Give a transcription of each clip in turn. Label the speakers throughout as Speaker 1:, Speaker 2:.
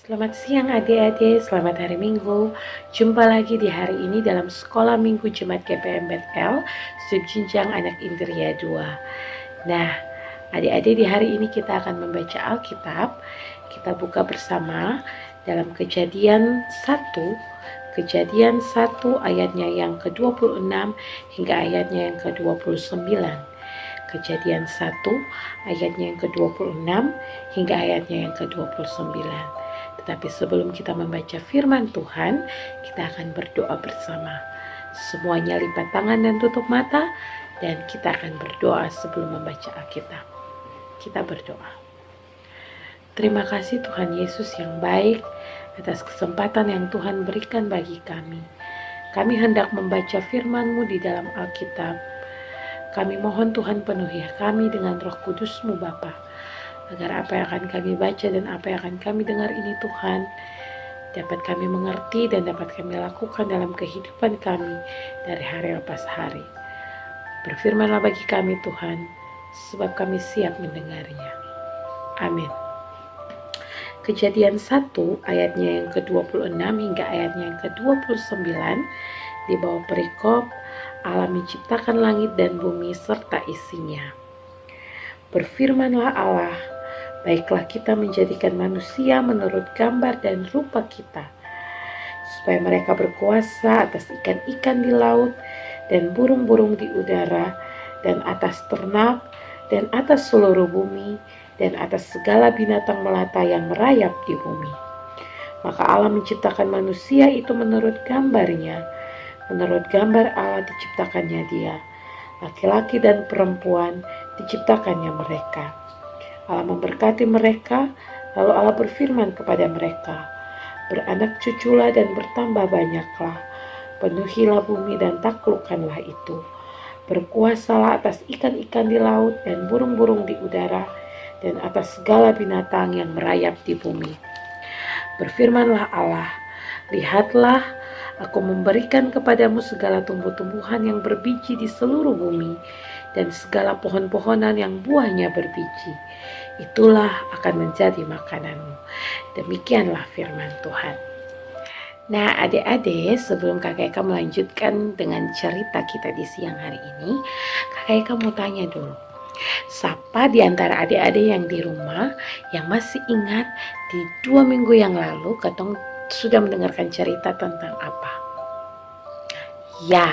Speaker 1: Selamat siang adik-adik, selamat hari Minggu. Jumpa lagi di hari ini dalam Sekolah Minggu Jemaat GPM Betel, Subjenjang Anak Indria 2. Nah, adik-adik di hari ini kita akan membaca Alkitab. Kita buka bersama dalam Kejadian 1 ayatnya yang ke-26 hingga ayatnya yang ke-29. Kejadian 1 ayatnya yang ke-26 hingga ayatnya yang ke-29. Tetapi sebelum kita membaca firman Tuhan, kita akan berdoa bersama. Semuanya lipat tangan dan tutup mata, dan kita akan berdoa sebelum membaca Alkitab. Kita berdoa. Terima kasih Tuhan Yesus yang baik atas kesempatan yang Tuhan berikan bagi kami. Kami hendak membaca firman-Mu di dalam Alkitab. Kami mohon Tuhan penuhi kami dengan Roh Kudus-Mu Bapa, agar apa yang akan kami baca dan apa yang akan kami dengar ini Tuhan, dapat kami mengerti dan dapat kami lakukan dalam kehidupan kami dari hari lepas hari. Berfirmanlah bagi kami Tuhan, sebab kami siap mendengarnya. Amin. Kejadian 1 ayatnya yang ke-26 hingga ayatnya yang ke-29 di bawah perikop Allah menciptakan langit dan bumi serta isinya. Berfirmanlah Allah, baiklah kita menjadikan manusia menurut gambar dan rupa kita, supaya mereka berkuasa atas ikan-ikan di laut dan burung-burung di udara dan atas ternak dan atas seluruh bumi dan atas segala binatang melata yang merayap di bumi. Maka Allah menciptakan manusia itu menurut gambarnya, menurut gambar Allah diciptakannya dia, laki-laki dan perempuan diciptakannya mereka. Allah memberkati mereka, lalu Allah berfirman kepada mereka, beranak cuculah dan bertambah banyaklah, penuhilah bumi dan taklukkanlah itu. Berkuasalah atas ikan-ikan di laut dan burung-burung di udara dan atas segala binatang yang merayap di bumi. Berfirmanlah Allah, lihatlah, aku memberikan kepadamu segala tumbuh-tumbuhan yang berbiji di seluruh bumi dan segala pohon-pohonan yang buahnya berbiji. Itulah akan menjadi makananmu. Demikianlah firman Tuhan. Nah adik-adik, sebelum Kakak Eka melanjutkan dengan cerita kita di siang hari ini, Kakak Eka mau tanya dulu. Siapa di antara adik-adik yang di rumah yang masih ingat di 2 minggu yang lalu Katong sudah mendengarkan cerita tentang apa? Ya,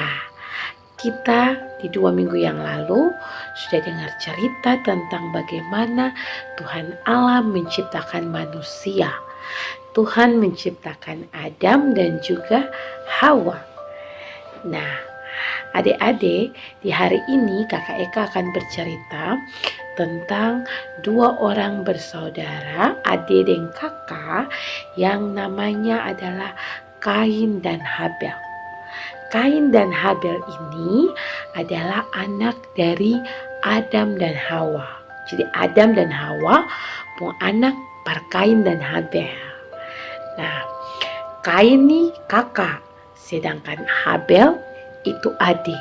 Speaker 1: kita di 2 minggu yang lalu sudah dengar cerita tentang bagaimana Tuhan Allah menciptakan manusia. Tuhan menciptakan Adam dan juga Hawa. Nah, adik-adik, di hari ini Kakak Eka akan bercerita tentang 2 orang bersaudara, adik dan kakak, yang namanya adalah Kain dan Habel. Kain dan Habel ini adalah anak dari Adam dan Hawa. Jadi Adam dan Hawa punya anak par Kain dan Habel. Nah, Kain nih kakak, sedangkan Habel itu adik.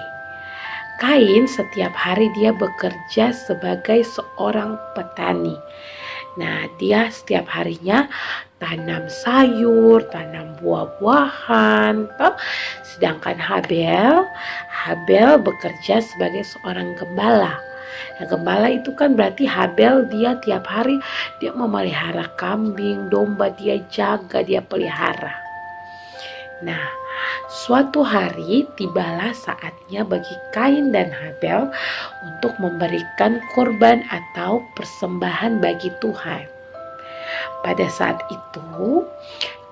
Speaker 1: Kain setiap hari dia bekerja sebagai seorang petani. Nah, dia setiap harinya tanam sayur, tanam buah-buahan. Sedangkan Habel bekerja sebagai seorang gembala. Nah, gembala itu kan berarti Habel dia tiap hari dia memelihara kambing, domba, dia jaga, dia pelihara. Nah, suatu hari tibalah saatnya bagi Kain dan Habel untuk memberikan korban atau persembahan bagi Tuhan. Pada saat itu,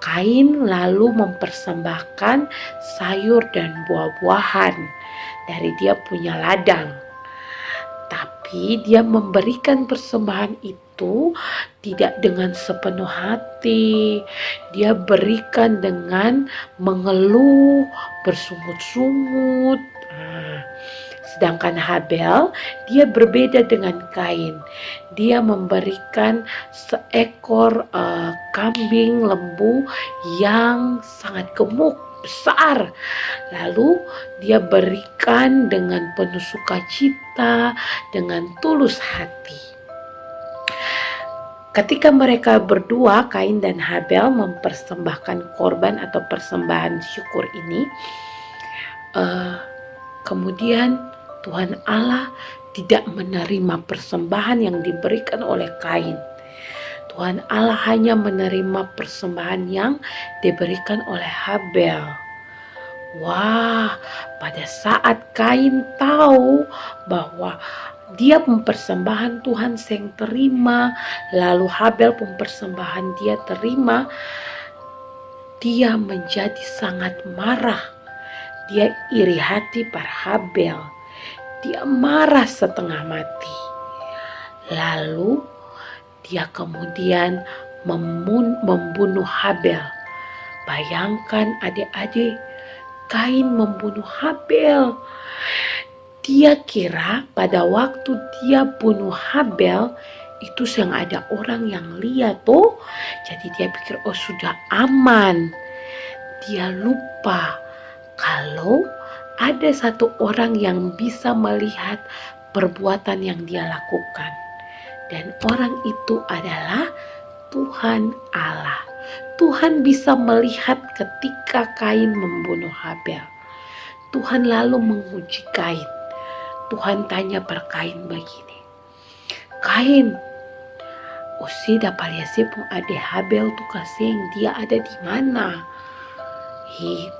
Speaker 1: Kain lalu mempersembahkan sayur dan buah-buahan dari dia punya ladang. Tapi dia memberikan persembahan itu tidak dengan sepenuh hati. Dia berikan dengan mengeluh, bersungut-sungut. Sedangkan Habel, dia berbeda dengan Kain. Dia memberikan seekor kambing lembu yang sangat gemuk, besar. Lalu dia berikan dengan penuh sukacita, dengan tulus hati. Ketika mereka berdua, Kain dan Habel, mempersembahkan korban atau persembahan syukur ini, kemudian Tuhan Allah tidak menerima persembahan yang diberikan oleh Kain. Tuhan Allah hanya menerima persembahan yang diberikan oleh Habel. Wah, pada saat Kain tahu bahwa dia mempersembahan Tuhan yang terima, lalu Habel mempersembahan dia terima, dia menjadi sangat marah. Dia iri hati pada Habel. Dia marah setengah mati. Lalu dia kemudian membunuh Habel. Bayangkan adik-adik, Kain membunuh Habel. Dia kira pada waktu dia bunuh Habel, itu yang ada orang yang lihat tuh. Jadi dia pikir, oh sudah aman. Dia lupa kalau ada satu orang yang bisa melihat perbuatan yang dia lakukan. Dan orang itu adalah Tuhan Allah. Tuhan bisa melihat ketika Kain membunuh Habel. Tuhan lalu menguji Kain. Tuhan tanya pada Kain begini, Kain, usi dapaliasi pun ada Habel tuh kasing, dia ada di mana?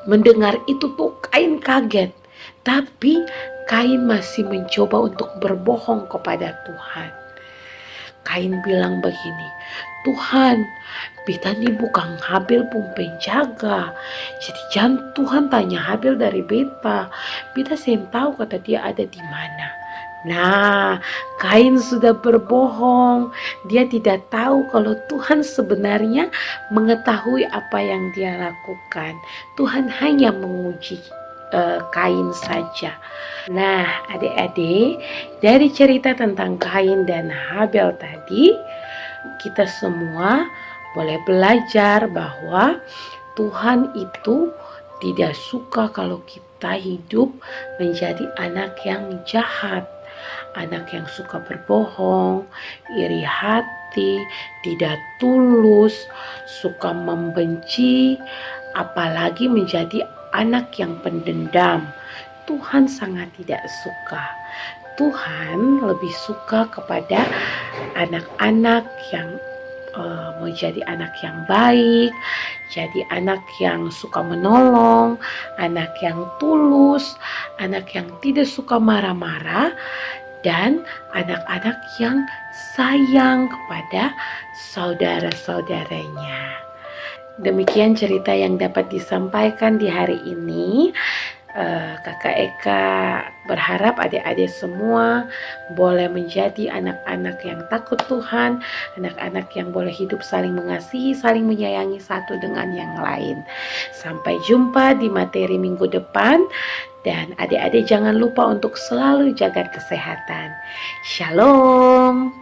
Speaker 1: Mendengar itu tuh Kain kaget. Tapi Kain masih mencoba untuk berbohong kepada Tuhan. Kain bilang begini, Tuhan, beta ini bukan Habel pun penjaga. Jadi jangan Tuhan tanya Habel dari beta. Beta sen tahu kata dia ada di mana. Nah, Kain sudah berbohong. Dia tidak tahu kalau Tuhan sebenarnya mengetahui apa yang dia lakukan. Tuhan hanya menguji Kain saja. Nah, adik-adik, dari cerita tentang Kain dan Habel tadi, kita semua boleh belajar bahwa Tuhan itu tidak suka kalau kita hidup menjadi anak yang jahat, anak yang suka berbohong, iri hati, tidak tulus, suka membenci, apalagi menjadi anak yang pendendam. Tuhan sangat tidak suka. Tuhan lebih suka kepada anak-anak yang menjadi anak yang baik, jadi anak yang suka menolong, anak yang tulus, anak yang tidak suka marah-marah, dan anak-anak yang sayang kepada saudara-saudaranya. Demikian cerita yang dapat disampaikan di hari ini. Kakak Eka berharap adik-adik semua boleh menjadi anak-anak yang takut Tuhan, anak-anak yang boleh hidup saling mengasihi, saling menyayangi satu dengan yang lain. Sampai jumpa di materi minggu depan, dan adik-adik jangan lupa untuk selalu jaga kesehatan. Shalom.